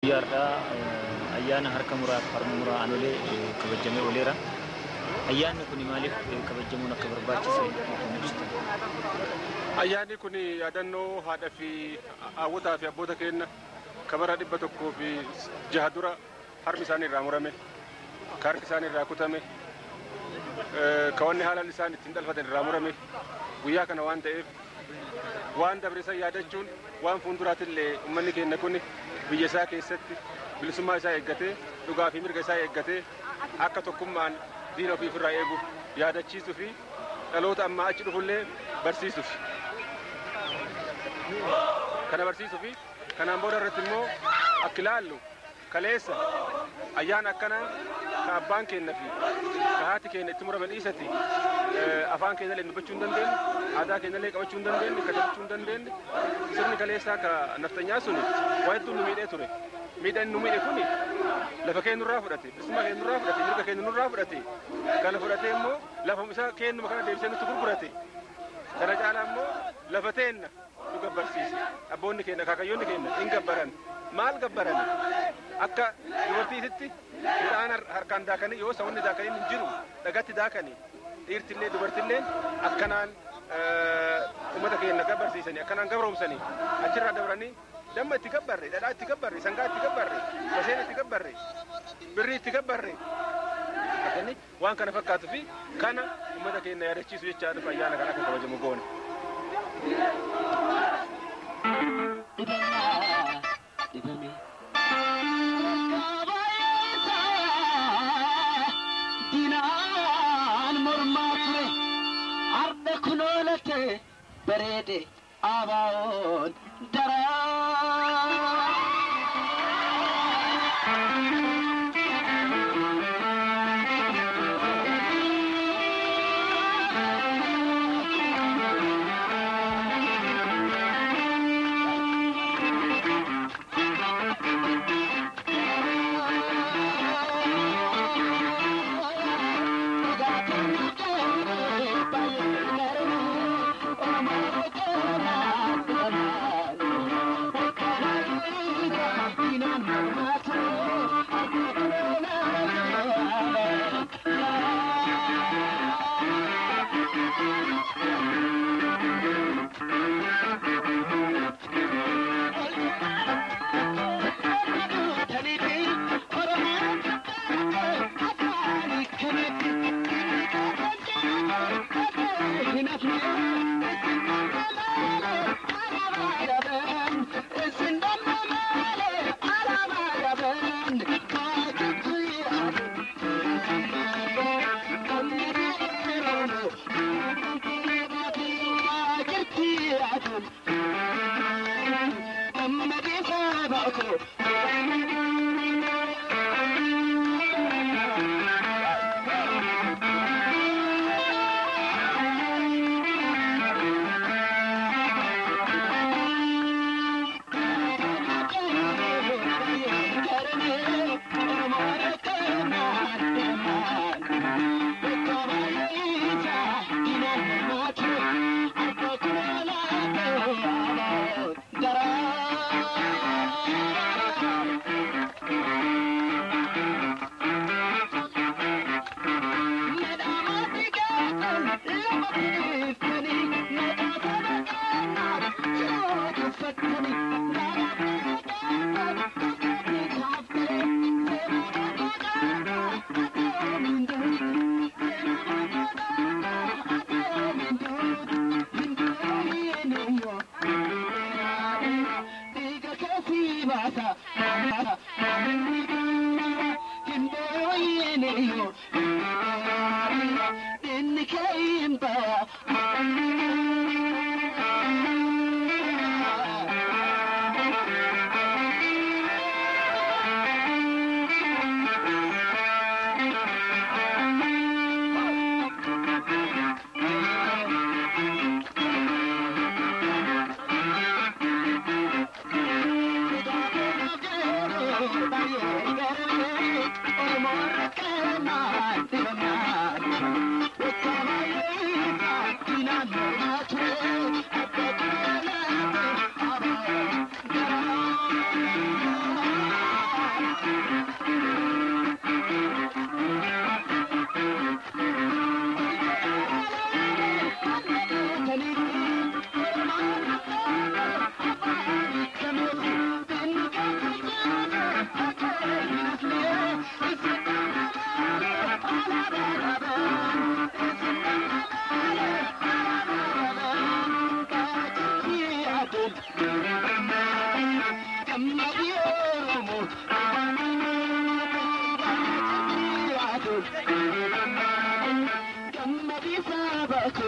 Yarda ayyaana harka muraa harma muraa anolee kabajamee oleera. Ayyaanni kun maaliif kabajamuun akka barbaachise ibsitu? Ayyaanni kun yaadannoo haadha fi hawwataa fi abboota keenya kabara 106 dura harmi isaanii irraa murame, harki isaanii irraa kutame, kawanni haalaan isaan ittiin dhalfatan irraa murame guyyaa kana waan ta'eef waan dabarsan yaadachuun waan fuulduraatillee uummanni keenya kun biyya isaa keessatti bilisummaa isaa eeggatee dhugaa fi mirga isaa eeggatee akka tokkummaan diina ofii ofirraa eegu yaadachiisuu fi dhaloota ammaa achi dhufullee barsiisuuf. Kana barsiisuu fi kanaan booda irratti immoo akka ilaallu kaleessa ayyaana akkanaa ka abbaan keenya fi ka haati keenya itti murame dhiisatti afaan keenya illee dubbachuu hin dandeenye, aadaa keenya illee qabachuu hin dandeenye, katabachuu hin dandeenye. Sirni kaleessaa ka naftanyaa suni waa hedduu nu miidhee ture. Miidhaan nu miidhe kuni lafa keenya nurraa fudhate, bilisummaa keenya nurraa fudhate, mirga keenya nurraa fudhate. Kana fudhatee immoo lafa isaa keenyuma kana deebisee nutti gurgurate. Kana caalaa immoo lafa teenna nu gabbarsiise. Abboonni keenya akaakayyoonni keenya hin gabbaran. Maal gabbaran? Akka dubartiititti midhaan harkaan daakanii yoo sawwanni daakanii hin jiru dhagatti daakanii dhiirtillee dubartillee akkanaan ummata keenya gabbarsiisanii akkanaan gabroomsanii achirraa dabranii damma itti gabbarre, dhadhaa itti gabbarre, sangaa itti gabbarre, baseen itti gabbarre, birrii itti gabbarre. Akkani waan kana fakkaatu fi kana ummata keenya yaadachiisu jechaa dhufa ayyaana kana akka kabajamu goone. Berede abaon dara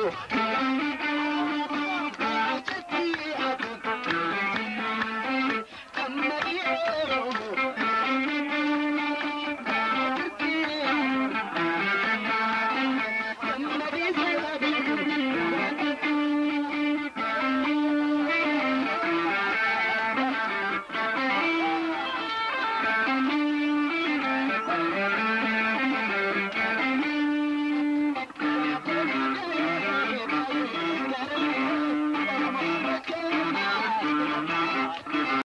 Thank you.